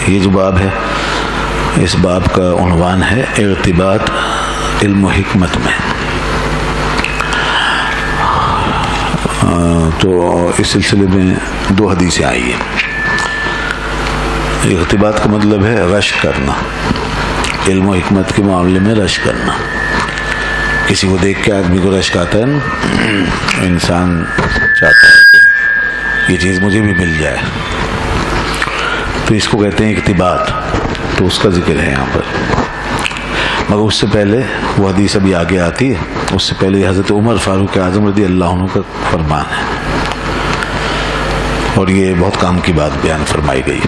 یہ جو باب ہے اس باب کا عنوان ہے ارتباط علم و حکمت میں. تو اس سلسلے میں 2 حدیثیں آئی ہیں. ارتباط کا مطلب ہے رش کرنا، علم و حکمت کے معاملے میں رش کرنا. کسی کو دیکھ کے آدمی کو رشک آتا ہے نا، انسان چاہتا ہے کہ یہ چیز مجھے بھی مل جائے، تو اس کو کہتے ہیں ارتباط. تو اس کا ذکر ہے یہاں پر. مگر اس سے پہلے وہ حدیث ابھی آگے آتی ہے، اس سے پہلے حضرت عمر فاروق اعظم رضی اللہ عنہ کا فرمان ہے، اور یہ بہت کام کی بات بیان فرمائی گئی.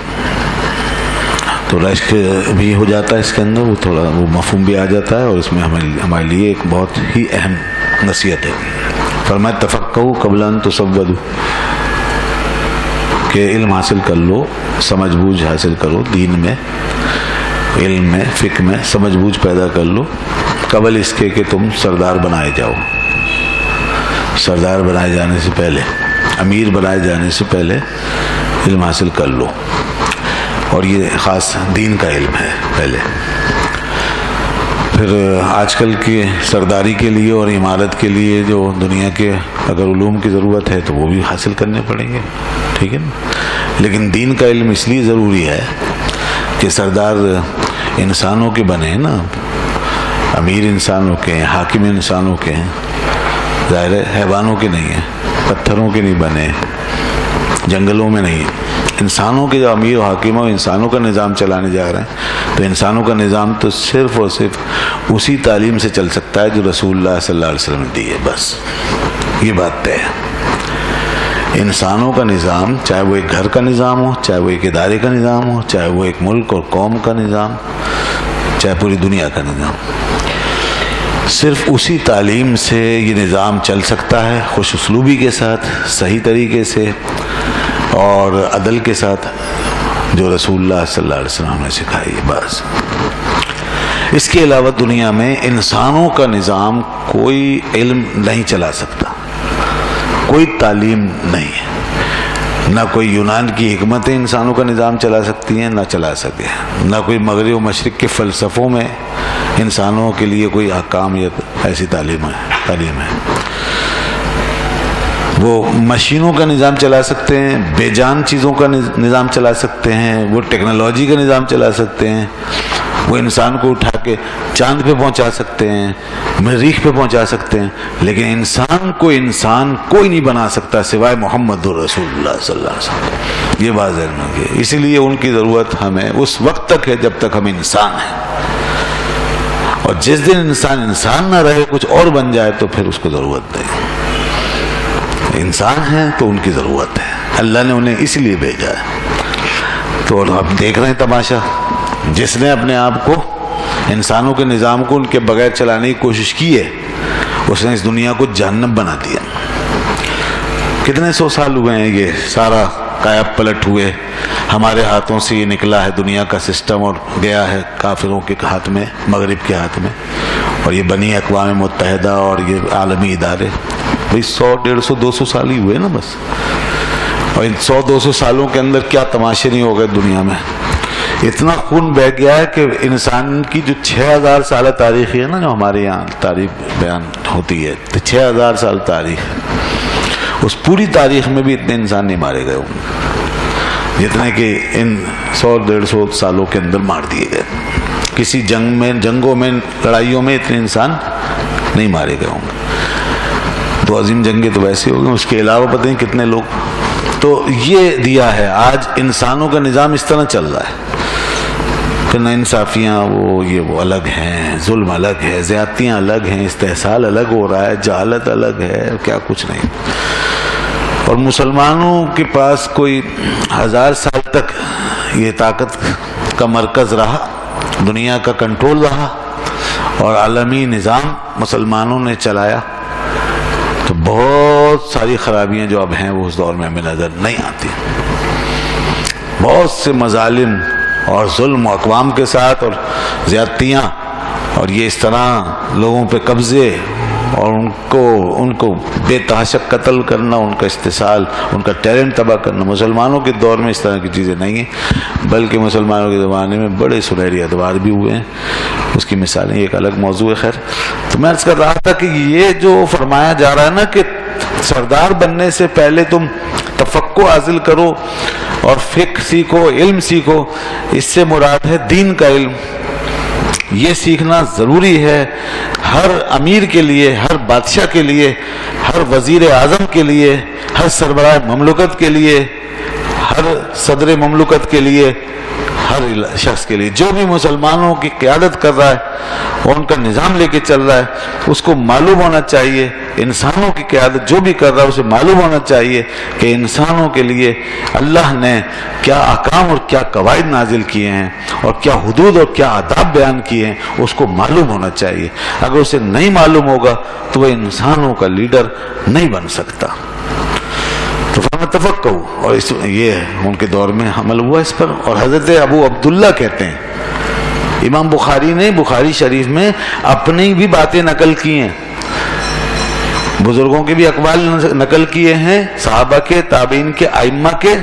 تو رشک بھی ہو جاتا ہے اس کے اندر، وہ تھوڑا وہ مفہوم بھی آ جاتا ہے، اور اس میں ہمارے لیے ایک بہت ہی اہم نصیحت ہے. فرمایا تفقہوا قبل ان تسودوا، کہ علم حاصل کر لو، سمجھ بوجھ حاصل کرو دین میں، علم میں، فقہ میں سمجھ بوجھ پیدا کر لو قبل اس کے کہ تم سردار بنائے جاؤ. سردار بنائے جانے سے پہلے، امیر بنائے جانے سے پہلے علم حاصل کر لو. اور یہ خاص دین کا علم ہے پہلے. پھر آج کل کی سرداری کے لیے اور عمارت کے لیے جو دنیا کے اگر علوم کی ضرورت ہے تو وہ بھی حاصل کرنے پڑیں گے، ٹھیک ہے نا. لیکن دین کا علم اس لیے ضروری ہے کہ سردار انسانوں کے بنے نا، امیر انسانوں کے ہیں، حاکم انسانوں کے ہیں، ظاہر ہے حیوانوں کے نہیں ہیں، پتھروں کے نہیں بنے، جنگلوں میں نہیں ہیں. انسانوں کے جو امیر و حاکم اور انسانوں کا نظام چلانے جا رہے ہیں، تو انسانوں کا نظام تو صرف اور صرف اسی تعلیم سے چل سکتا ہے جو رسول اللہ صلی اللہ علیہ وسلم نے دی ہے. بس یہ بات طے ہے. انسانوں کا نظام، چاہے وہ ایک گھر کا نظام ہو، چاہے وہ ایک ادارے کا نظام ہو، چاہے وہ ایک ملک اور قوم کا نظام، چاہے پوری دنیا کا نظام، صرف اسی تعلیم سے یہ نظام چل سکتا ہے، خوش اسلوبی کے ساتھ، صحیح طریقے سے اور عدل کے ساتھ، جو رسول اللہ صلی اللہ علیہ وسلم نے سکھائی ہے. بس اس کے علاوہ دنیا میں انسانوں کا نظام کوئی علم نہیں چلا سکتا، کوئی تعلیم نہیں ہے. نہ کوئی یونان کی حکمتیں انسانوں کا نظام چلا سکتی ہیں، نہ چلا سکے. نہ کوئی مغرب و مشرق کے فلسفوں میں انسانوں کے لیے کوئی احکام یا ایسی تعلیم ہے. وہ مشینوں کا نظام چلا سکتے ہیں، بے جان چیزوں کا نظام چلا سکتے ہیں، وہ ٹیکنالوجی کا نظام چلا سکتے ہیں، وہ انسان کو اٹھا کے چاند پہ پہنچا سکتے ہیں، مریخ پہ پہنچا سکتے ہیں، لیکن انسان کو انسان کوئی نہیں بنا سکتا سوائے محمد رسول اللہ صلی اللہ علیہ وسلم. یہ بات ذہن میں رکھیے. اسی لیے ان کی ضرورت ہمیں اس وقت تک ہے جب تک ہم انسان ہیں، اور جس دن انسان نہ رہے کچھ اور بن جائے تو پھر اس کو ضرورت نہیں. انسان ہیں تو ان کی ضرورت ہے، اللہ نے انہیں اس لیے بھیجا ہے. تو آپ دیکھ رہے ہیں تماشا، جس نے اپنے آپ کو، انسانوں کے نظام کو ان کے بغیر چلانے کی کوشش کی ہے، اس نے اس دنیا کو جہنم بنا دیا. کتنے 100 سال ہوئے ہیں یہ سارا کایا پلٹ ہوئے، ہمارے ہاتھوں سے یہ نکلا ہے دنیا کا سسٹم اور گیا ہے کافروں کے ہاتھ میں، مغرب کے ہاتھ میں. اور یہ بنی اقوام متحدہ اور یہ عالمی ادارے، بھئی 100 150 200 سال ہی ہوئے نا بس. اور ان 100 200 سالوں کے اندر کیا تماشے نہیں ہو گئے دنیا میں. اتنا خون بہہ گیا ہے کہ انسان کی جو 6000 سالہ تاریخ ہے نا، جو ہمارے یہاں تاریخ بیان ہوتی ہے، 6000 سال تاریخ، اس پوری تاریخ میں بھی اتنے انسان نہیں مارے گئے ہوں گے جتنے کہ ان 100 150 سالوں کے اندر مار دیے گئے. کسی جنگوں میں، لڑائیوں میں اتنے انسان نہیں مارے گئے ہوں گے. 2 عظیم جنگیں تو ویسے ہو گئیں، اس کے علاوہ پتہ نہیں کتنے لوگ. تو یہ دیا ہے. آج انسانوں کا نظام اس طرح چل رہا ہے کہ نا انصافیاں وہ الگ ہیں، ظلم الگ ہے، زیادتیاں الگ ہیں، استحصال الگ ہو رہا ہے، جہالت الگ ہے، کیا کچھ نہیں. اور مسلمانوں کے پاس کوئی 1000 سال تک یہ طاقت کا مرکز رہا، دنیا کا کنٹرول رہا، اور عالمی نظام مسلمانوں نے چلایا، تو بہت ساری خرابیاں جو اب ہیں وہ اس دور میں ہمیں نظر نہیں آتی. بہت سے مظالم اور ظلم و اقوام کے ساتھ اور زیادتیاں، اور یہ اس طرح لوگوں پہ قبضے اور ان کو بے تحاشا قتل کرنا، ان کا استحصال، ان کا ٹیلنٹ تباہ کرنا. مسلمانوں کے دور میں اس طرح کی چیزیں نہیں ہیں، بلکہ مسلمانوں کے زمانے میں بڑے سنہری ادوار بھی ہوئے ہیں. اس کی مثالیں ایک الگ موضوع ہے. خیر، تو میں عرض کر رہا تھا کہ یہ جو فرمایا جا رہا ہے نا کہ سردار بننے سے پہلے تم تفقہ حاصل کرو اور فقہ سیکھو، علم سیکھو، اس سے مراد ہے دین کا علم. یہ سیکھنا ضروری ہے ہر امیر کے لیے، ہر بادشاہ کے لیے، ہر وزیر اعظم کے لیے، ہر سربراہ مملکت کے لیے، ہر صدر مملکت کے لیے، ہر شخص کے لیے جو بھی مسلمانوں کی قیادت کر رہا ہے اور ان کا نظام لے کے چل رہا ہے، اس کو معلوم ہونا چاہیے. انسانوں کی قیادت جو بھی کر رہا ہے اسے معلوم ہونا چاہیے کہ انسانوں کے لیے اللہ نے کیا احکام اور کیا قواعد نازل کیے ہیں اور کیا حدود اور کیا آداب بیان کیے ہیں، اس کو معلوم ہونا چاہیے. اگر اسے نہیں معلوم ہوگا تو وہ انسانوں کا لیڈر نہیں بن سکتا. تو تفقہ، اور یہ ان کے دور میں عمل ہوا اس پر. اور حضرت ابو عبداللہ کہتے ہیں، امام بخاری نے بخاری شریف میں اپنی بھی باتیں نقل کی ہیں، بزرگوں کے بھی اقوال نقل کیے ہیں، صحابہ کے، تابعین کے، ائمہ کے.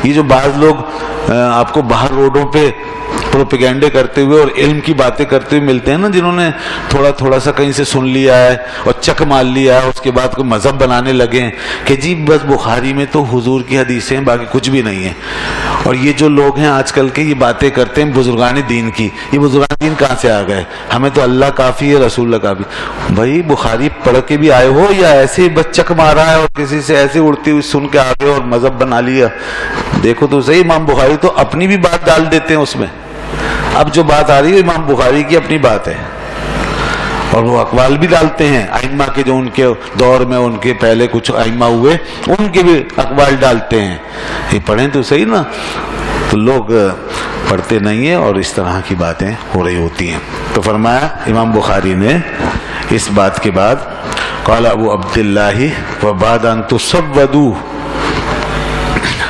یہ جو بعض لوگ آپ کو باہر روڈوں پہ پروپیگنڈے کرتے ہوئے اور علم کی باتیں کرتے ہوئے ملتے ہیں نا، جنہوں نے تھوڑا سا کہیں سے سن لیا ہے اور چک مار لیا ہے، اس کے بعد کوئی مذہب بنانے لگے ہیں کہ جی بس بخاری میں تو حضور کی حدیثیں ہیں، باقی کچھ بھی نہیں ہے. اور یہ جو لوگ ہیں آج کل کے، یہ باتیں کرتے ہیں بزرگان دین کی. یہ بزرگان دین کہاں سے آ گئے؟ ہمیں تو اللہ کافی ہے، رسول اللہ کافی. بھائی بخاری پڑھ کے بھی آئے ہو یا ایسے ہی بس چک مارا ہے اور کسی سے ایسے اڑتی ہوئی سن کے آ گئے اور مذہب بنا لیا؟ دیکھو تو صحیح، امام بخاری تو اپنی بھی بات ڈال دیتے ہیں اس میں. اب جو بات آ رہی ہے امام بخاری کی اپنی بات ہے، اور وہ اقوال بھی ڈالتے ہیں ائمہ کے، جو ان کے دور میں ان کے پہلے کچھ ائمہ ہوئے ان کے بھی اقوال ڈالتے ہیں. یہ پڑھیں تو صحیح نا. تو لوگ پڑھتے نہیں ہیں اور اس طرح کی باتیں ہو رہی ہوتی ہیں. تو فرمایا امام بخاری نے اس بات کے بعد، قال ابو عبداللہ وبعد ان تسودوا،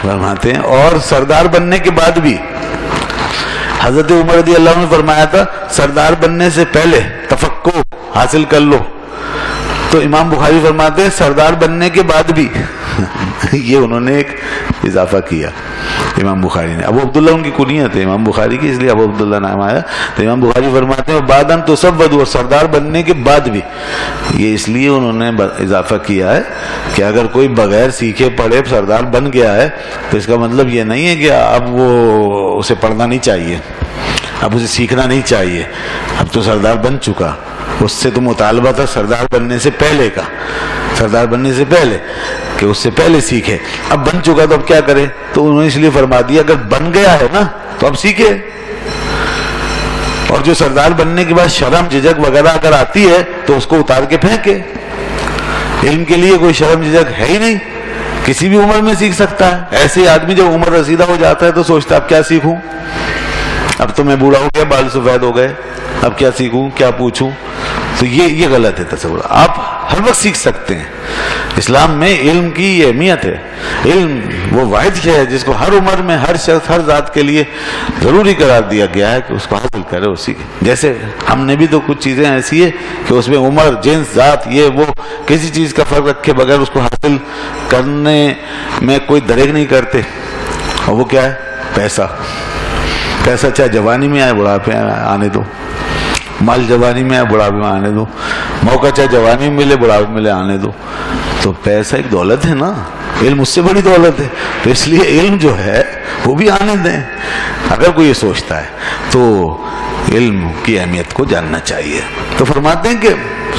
فرماتے ہیں اور سردار بننے کے بعد بھی. حضرت عمر رضی اللہ عنہ نے فرمایا تھا سردار بننے سے پہلے تفقہ حاصل کر لو. تو امام بخاری فرماتے ہیں سردار بننے کے بعد بھی. یہ انہوں نے ایک اضافہ کیا امام بخاری نے. ابو عبداللہ ان کی کنیت ہے امام بخاری کی، اس لیے ابو عبداللہ نام آیا. تو امام بخاری فرماتے ہیں بعد ان تسودوا، اور سردار بننے کے بعد بھی. یہ اس لیے انہوں نے اضافہ کیا ہے کہ اگر کوئی بغیر سیکھے پڑھے سردار بن گیا ہے تو اس کا مطلب یہ نہیں ہے کہ اب وہ اسے پڑھنا نہیں چاہیے، اب اسے سیکھنا نہیں چاہیے. اب تو سردار بن چکا، اس سے تو مطالبہ تھا سردار بننے سے پہلے کا، سردار بننے سے پہلے کہ اس سے پہلے سیکھے. اب بن چکا تو اب کیا کرے؟ تو انہوں نے اس لیے فرما دیا اگر بن گیا ہے نا تو اب سیکھے. اور جو سردار بننے کے بعد شرم جھجک وغیرہ اگر آتی ہے تو اس کو اتار کے پھینکے. علم کے لیے کوئی شرم جھجک ہے ہی نہیں، کسی بھی عمر میں سیکھ سکتا ہے. ایسے ہی آدمی جب عمر رسیدہ ہو جاتا ہے تو سوچتا ہے اب کیا سیکھوں، اب تو میں بوڑھا ہو گیا، بال سفید ہو گئے، اب کیا سیکھوں، کیا پوچھوں. تو یہ غلط ہے تصور. آپ ہر وقت سیکھ سکتے ہیں. اسلام میں علم کی یہ اہمیت ہے. علم وہ واحد ہے جس کو ہر عمر میں ہر شخص، ہر ذات کے لیے ضروری قرار دیا گیا ہے کہ اس کو حاصل کرے اور سیکھے. جیسے ہم نے بھی تو کچھ چیزیں ایسی ہے کہ اس میں عمر، جنس، ذات، یہ وہ کسی چیز کا فرق رکھے بغیر اس کو حاصل کرنے میں کوئی دریغ نہیں کرتے. اور وہ کیا ہے؟ پیسہ. پیسہ چاہے جوانی میں آئے بڑھاپے آنے دو، مال جوانی میں آئے بڑھاپے میں آنے دو، موقع چاہے جوانی میں ملے بڑھاپے میں ملے آنے دو. تو پیسہ ایک دولت ہے نا، علم اس سے بڑی دولت ہے. تو اس لیے علم جو ہے وہ بھی آنے دیں اگر کوئی یہ سوچتا ہے. تو علم کی اہمیت کو جاننا چاہیے. تو فرماتے ہیں کہ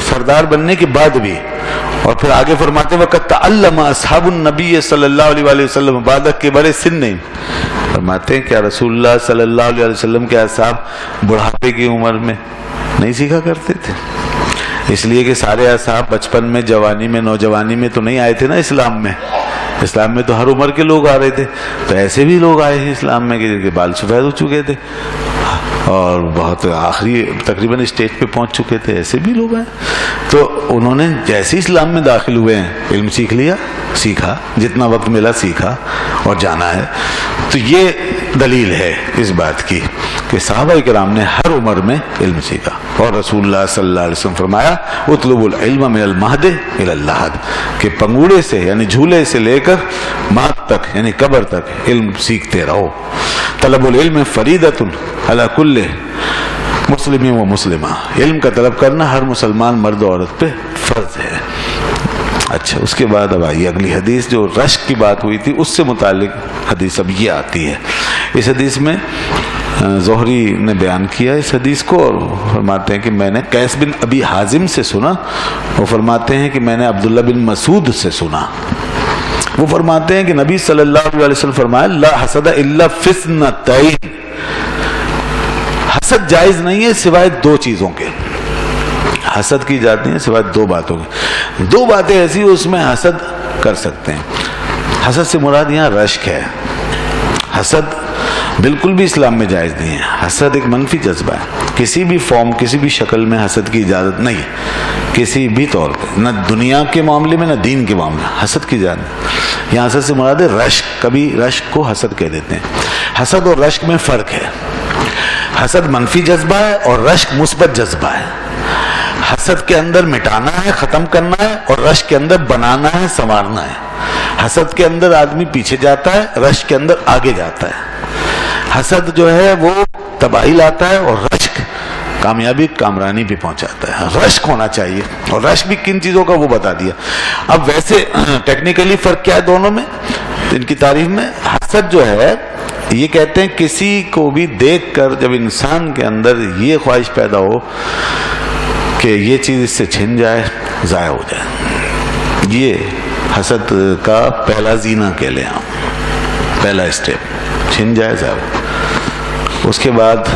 سردار بننے کے بعد بھی، اور پھر آگے فرماتے ہیں وقت تعلم اصحاب النبی صلی اللہ علیہ وسلم بعد کبر سن. فرماتے ہیں کیا رسول اللہ صلی اللہ علیہ وسلم کے اصحاب بڑھاپے کی عمر میں نہیں سیکھا کرتے تھے؟ اس لیے کہ سارے اصحاب بچپن میں، جوانی میں، نوجوانی میں تو نہیں آئے تھے نا اسلام میں. اسلام میں تو ہر عمر کے لوگ آ رہے تھے. تو ایسے بھی لوگ آئے ہیں اسلام میں کہ جن کے بال سفید ہو چکے تھے اور بہت آخری تقریباً اسٹیج پہ پہنچ چکے تھے، ایسے بھی لوگ ہیں. تو انہوں نے جیسے اسلام میں داخل ہوئے ہیں علم سیکھ لیا، سیکھا، جتنا وقت ملا سیکھا اور جانا ہے. تو یہ دلیل ہے اس بات کی کہ کہ صحابہ کرام نے ہر عمر میں علم سیکھا. اور رسول اللہ صلی اللہ علیہ وسلم فرمایا اطلب العلم من المہد الی اللحد, کہ پنگوڑے سے یعنی جھولے سے لے کر مہد تک یعنی قبر تک علم سیکھتے رہو. طلب العلم فریضۃ علی کل مسلم و مسلمہ, علم کا طلب کرنا ہر مسلمان مرد و عورت پہ فرض ہے. اچھا, اس کے بعد اب آئیے اگلی حدیث جو رشک کی بات ہوئی تھی اس سے متعلق حدیث اب یہ آتی ہے. اس حدیث میں زہری نے بیان کیا اس حدیث کو, اور فرماتے ہیں کہ میں نے قیس بن ابی حازم سے سنا, وہ فرماتے ہیں کہ میں نے عبداللہ بن مسعود سے سنا. وہ فرماتے ہیں کہ نبی صلی اللہ علیہ وسلم فرمایا لا حسد الا فی اثنتین, حسد جائز نہیں ہے سوائے دو چیزوں کے. حسد کی جاتی ہے سوائے دو باتوں کی. دو باتیں ایسی اس میں حسد کر سکتے ہیں. حسد سے مراد یہاں رشک ہے. حسد بالکل بھی اسلام میں جائز نہیں ہے. حسد ایک منفی جذبہ ہے, کسی بھی فارم کسی بھی شکل میں حسد کی اجازت نہیں, کسی بھی طور پہ, نہ دنیا کے معاملے میں نہ دین کے معاملے میں حسد کی اجازت نہیں. یہاں حسد سے مراد ہے رشک. کبھی رشک کو حسد کہہ دیتے ہیں. حسد اور رشک میں فرق ہے. حسد منفی جذبہ ہے اور رشک مثبت جذبہ ہے. حسد کے اندر مٹانا ہے, ختم کرنا ہے, اور رشک کے اندر بنانا ہے, سنوارنا ہے. حسد کے اندر آدمی پیچھے جاتا ہے, رشک کے اندر آگے جاتا ہے. حسد جو ہے وہ تباہی لاتا ہے, اور رشک کامیابی کامرانی بھی پہنچاتا ہے. رشک ہونا چاہیے, اور رشک بھی کن چیزوں کا وہ بتا دیا. اب ویسے ٹیکنیکلی فرق کیا ہے دونوں میں ان کی تعریف میں. حسد جو ہے یہ کہتے ہیں کسی کو بھی دیکھ کر جب انسان کے اندر یہ خواہش پیدا ہو کہ یہ چیز اس سے چھن جائے, ضائع ہو جائے, یہ حسد کا پہلا زینہ کہہ لیں ہم, پہلا اسٹیپ چھن جائے, ضائع ہو. اس کے بعد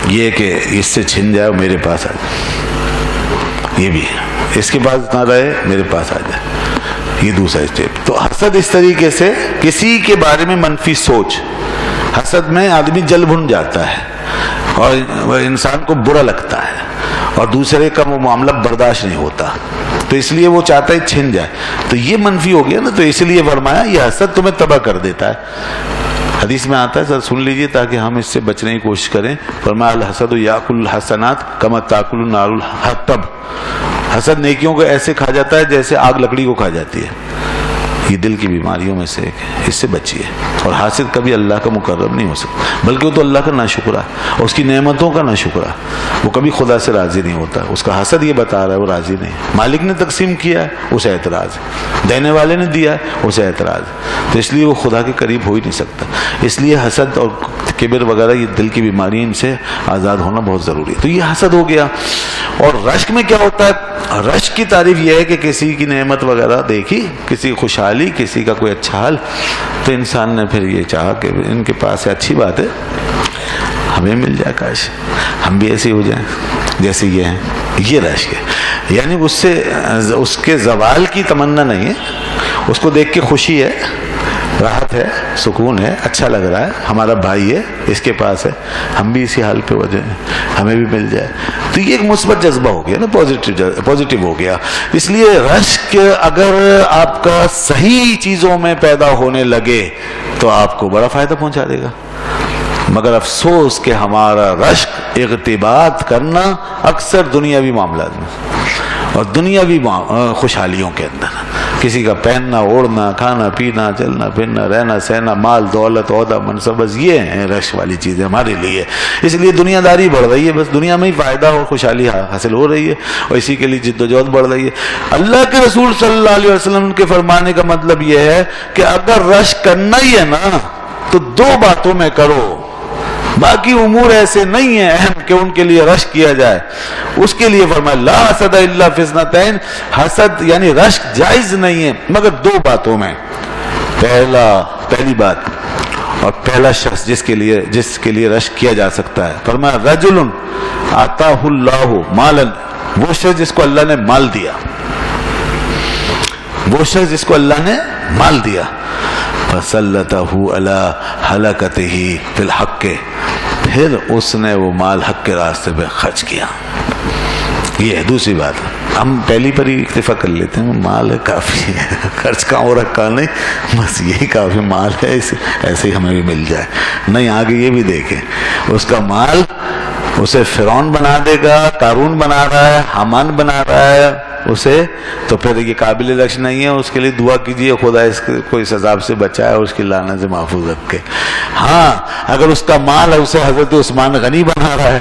یہ کہ اس سے چھن جائے میرے پاس آ جائے, یہ بھی اس کے بعد نہ رہے میرے پاس آ جائے, یہ دوسرا اسٹیپ. تو حسد اس طریقے سے کسی کے بارے میں منفی سوچ, حسد میں آدمی جل بھن جاتا ہے اور انسان کو برا لگتا ہے اور دوسرے کا وہ معاملہ برداشت نہیں ہوتا, تو اس لیے وہ چاہتا ہے چھن جائے. تو یہ منفی ہو گیا نا, تو اس لیے فرمایا یہ حسد تمہیں تباہ کر دیتا ہے. حدیث میں آتا ہے, سر سن لیجئے تاکہ ہم اس سے بچنے کی کوشش کریں. فرمایا الحسد یاکل الحسنات کما تاکل النار الحطب, حسد نیکیوں کو ایسے کھا جاتا ہے جیسے آگ لکڑی کو کھا جاتی ہے. یہ دل کی بیماریوں میں سے ایک ہے, اس سے بچیے. اور حاسد کبھی اللہ کا مقرب نہیں ہو سکتا, بلکہ وہ تو اللہ کا ناشکرا اور اس کی نعمتوں کا ناشکرا, وہ کبھی خدا سے راضی نہیں ہوتا. اس کا حسد یہ بتا رہا ہے وہ راضی نہیں. مالک نے تقسیم کیا ہے اسے اعتراض ہے, دینے والے نے دیا ہے اسے اعتراض ہے, تو اس لیے وہ خدا کے قریب ہو ہی نہیں سکتا. اس لیے حسد اور کبر وغیرہ یہ دل کی بیماری, ان سے آزاد ہونا بہت ضروری ہے. تو یہ حسد ہو گیا. اور رشک میں کیا ہوتا ہے؟ رشک کی تعریف یہ ہے کہ کسی کی نعمت وغیرہ دیکھی, کسی خوشحالی, کسی کا کوئی اچھا حال, تو انسان نے پھر یہ چاہا کہ ان کے پاس اچھی بات ہے, ہمیں مل جائے, کاش ہم بھی ایسے ہو جائیں جیسے یہ ہیں. یہ رشک ہے. یعنی اس سے اس کے زوال کی تمنا نہیں ہے, اس کو دیکھ کے خوشی ہے, راحت ہے, سکون ہے, اچھا لگ رہا ہے, ہمارا بھائی ہے, اس کے پاس ہے, ہم بھی اسی حال پہ ہو جائیں, ہمیں بھی مل جائے. تو یہ ایک مثبت جذبہ ہو گیا نا, پازیٹیو ہو گیا. اس لیے رشک اگر آپ کا صحیح چیزوں میں پیدا ہونے لگے تو آپ کو بڑا فائدہ پہنچا دے گا. مگر افسوس کہ ہمارا رشک اغتباط کرنا اکثر دنیاوی معاملات میں اور دنیاوی خوشحالیوں کے اندر, کسی کا پہننا, اوڑھنا, کھانا پینا, چلنا پھرنا, رہنا سہنا, مال دولت, عہدہ منصب, بس یہ ہیں رشک والی چیزیں ہمارے لیے. اس لیے دنیا داری بڑھ رہی ہے, بس دنیا میں ہی فائدہ اور خوشحالی حاصل ہو رہی ہے, اور اسی کے لیے جد و جہد بڑھ رہی ہے. اللہ کے رسول صلی اللہ علیہ وسلم کے فرمانے کا مطلب یہ ہے کہ اگر رشک کرنا ہی ہے نا تو دو باتوں میں کرو, باقی امور ایسے نہیں ہیں اہم کہ ان کے لیے رشک کیا جائے. اس کے لیے فرمایا لا حسد الا فی اثنتین, حسد یعنی رشک جائز نہیں ہے مگر دو باتوں میں. پہلی بات اور پہلا شخص جس کے لیے رشک کیا جا سکتا ہے, فرمایا رجل آتاہ اللہ مالا, وہ شخص جس کو اللہ نے مال دیا, وہ شخص جس کو اللہ نے مال دیا, فسلطہ علی ہلاکتہ فی الحق, پھر اس نے وہ مال حق کے راستے پہ خرچ کیا. یہ ہے دوسری بات. ہم پہلی پر ہی اکتفا کر لیتے ہیں، مال ہے کافی ہے، خرچ کہاں ہو رکھا نہیں، بس یہی کافی مال ہے، ایسے ہی ہمیں بھی مل جائے. نہیں، آگے یہ بھی دیکھیں، اس کا مال اسے فرعون بنا دے گا، قارون بنا رہا ہے، حامان بنا رہا ہے اسے، تو پھر یہ قابل رشک نہیں ہے. اس کے لیے دعا کیجئے خدا اس کو اس عذاب سے بچائے اور اس کی لعنت سے محفوظ رکھے. ہاں، اگر اس کا مال اسے حضرت عثمان غنی بنا رہا ہے،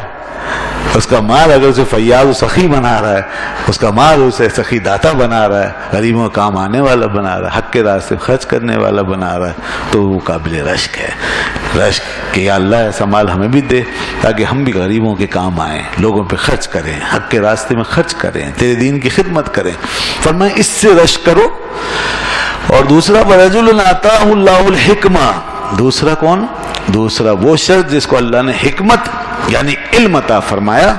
اس کا مال اگر اسے فیاض و سخی بنا رہا ہے، اس کا مال اسے سخی داتا بنا رہا ہے، غریبوں کا کام آنے والا بنا رہا ہے، حق کے راستے خرچ کرنے والا بنا رہا ہے، تو وہ قابل رشک ہے. رشک کہ یا اللہ ایسا مال ہمیں بھی دے تاکہ ہم بھی غریبوں کے کام آئیں، لوگوں پہ خرچ کریں، حق کے راستے میں خرچ کریں، تیرے دین کی خدمت کریں. فرمائے اس سے رشک کرو. اور دوسرا وَرَجُلٌ آتَاهُ اللَّهُ الْحِكْمَةَ، دوسرا کون؟ دوسرا وہ شخص جس کو اللہ نے حکمت یعنی علم عطا فرمایا،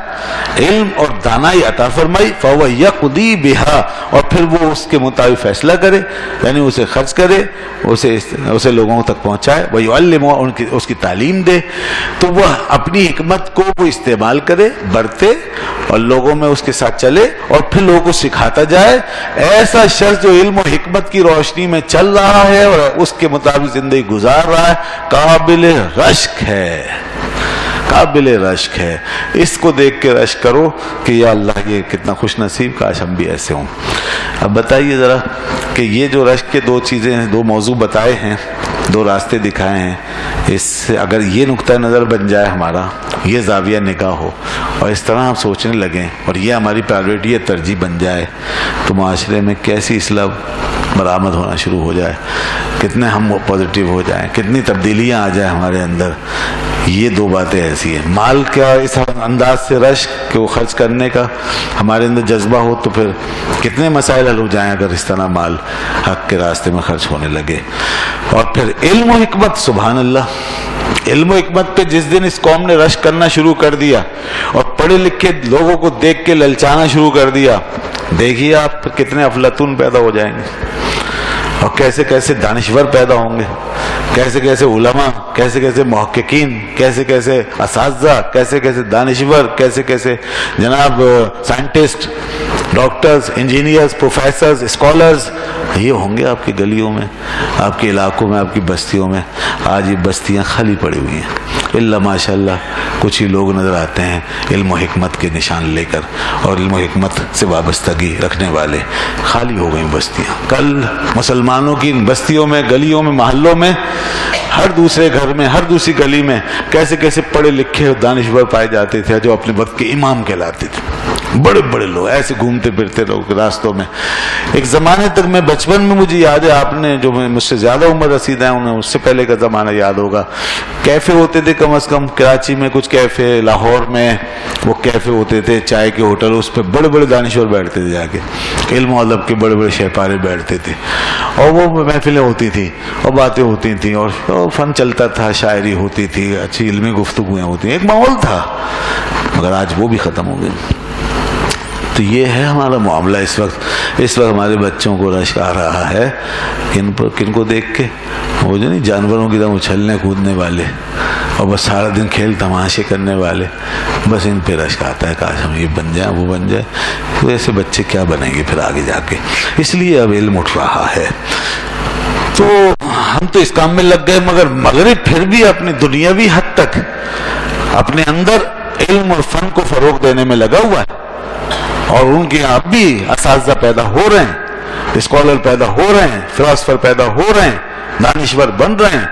علم اور دانائی عطا فرمائی. فَهُوَ يَقْضِي بِهَا، اور پھر وہ اس کے مطابق فیصلہ کرے، یعنی اسے خرچ کرے، اسے لوگوں تک پہنچائے. وَيُعَلِّمُ، اس کی تعلیم دے، تو وہ اپنی حکمت کو وہ استعمال کرے، برتے اور لوگوں میں اس کے ساتھ چلے اور پھر لوگوں کو سکھاتا جائے. ایسا شخص جو علم و حکمت کی روشنی میں چل رہا ہے اور اس کے مطابق زندگی گزار رہا ہے، قابل رشک ہے، قابل رشک ہے. اس کو دیکھ کے رشک کرو کہ یا اللہ یہ کتنا خوش نصیب، کاش ہم بھی ایسے ہوں. اب بتائیے ذرا کہ یہ جو رشک کے دو چیزیں ہیں، دو موضوع بتائے ہیں، دو راستے دکھائے ہیں، اس سے اگر یہ نقطہ نظر بن جائے ہمارا، یہ زاویہ نگاہ ہو اور اس طرح ہم سوچنے لگیں اور یہ ہماری پرائیورٹی یا ترجیح بن جائے، تو معاشرے میں کیسی اصلاح برآمد ہونا شروع ہو جائے، کتنے ہم پازیٹیو ہو جائیں، کتنی تبدیلیاں آ جائیں ہمارے اندر. یہ دو باتیں ایسی ہیں. مال کا اس انداز سے رشک کہ وہ خرچ کرنے کا ہمارے اندر جذبہ ہو تو پھر کتنے مسائل حل ہو جائیں اگر اس طرح مال حق کے راستے میں خرچ ہونے لگے. اور پھر علم و حکمت، سبحان اللہ، علم و حکمت پہ جس دن اس قوم نے رشک کرنا شروع کر دیا اور پڑھے لکھے لوگوں کو دیکھ کے للچانا شروع کر دیا، دیکھیے آپ کتنے افلاطون پیدا ہو جائیں گے اور کیسے کیسے دانشور پیدا ہوں گے، کیسے کیسے علماء، کیسے کیسے محققین، کیسے کیسے اساتذہ، کیسے کیسے دانشور، کیسے کیسے جناب scientist, doctors, engineers, professors, scholars, یہ ہوں گے آپ کی گلیوں میں، آپ کے علاقوں میں، آپ کی بستیوں میں. آج یہ بستیاں خالی پڑی ہوئی ہیں، اللہ ماشاء اللہ کچھ ہی لوگ نظر آتے ہیں علم و حکمت کے نشان لے کر اور علم و حکمت سے وابستگی رکھنے والے. خالی ہو گئیں بستیاں. کل مسلمانوں کی بستیوں میں، گلیوں میں، محلوں میں، ہر دوسرے گھر میں، ہر دوسری گلی میں کیسے کیسے پڑھے لکھے دانشور پائے جاتے تھے جو اپنے وقت کے امام کہلاتے تھے. بڑے بڑے لوگ ایسے گھومتے پھرتے لوگ راستوں میں. ایک زمانے تک میں بچپن میں مجھے یاد ہے، آپ نے جو مجھ سے زیادہ عمر رسید ہیں انہیں اس سے پہلے کا زمانہ یاد ہوگا، کیفے ہوتے تھے کم از کم کراچی میں کچھ کیفے، لاہور میں وہ کیفے ہوتے تھے، چائے کے ہوٹل، اس پہ بڑے بڑے دانشور بیٹھتے تھے، جا کے علم و ادب کے بڑے بڑے شہپارے بیٹھتے تھے اور وہ محفلیں ہوتی تھیں اور باتیں ہوتی تھیں اور فن چلتا تھا، شاعری ہوتی تھی، اچھی علمی گفتگویں ہوتی، ایک ماحول تھا. مگر آج وہ بھی ختم ہو گئی. تو یہ ہے ہمارا معاملہ اس وقت ہمارے بچوں کو رشک آ رہا ہے کن کو دیکھ کے، وہ جو نہیں جانوروں کی طرح اچھلنے کودنے والے اور بس سارا دن کھیل تماشے کرنے والے، بس ان پہ رشک آتا ہے کاش ہم یہ بن جائیں وہ بن جائے. تو ایسے بچے کیا بنیں گے پھر آگے جا کے. اس لیے اب علم اٹھ رہا ہے. تو ہم تو اس کام میں لگ گئے، مگر مغرب پھر بھی اپنی دنیاوی حد تک اپنے اندر علم اور فن کو فروغ دینے میں لگا ہوا ہے اور ان کے اب بھی اساتذہ پیدا ہو رہے ہیں، اسکالر پیدا ہو رہے ہیں، فلاسفر پیدا ہو رہے ہیں، دانشور بن رہے ہیں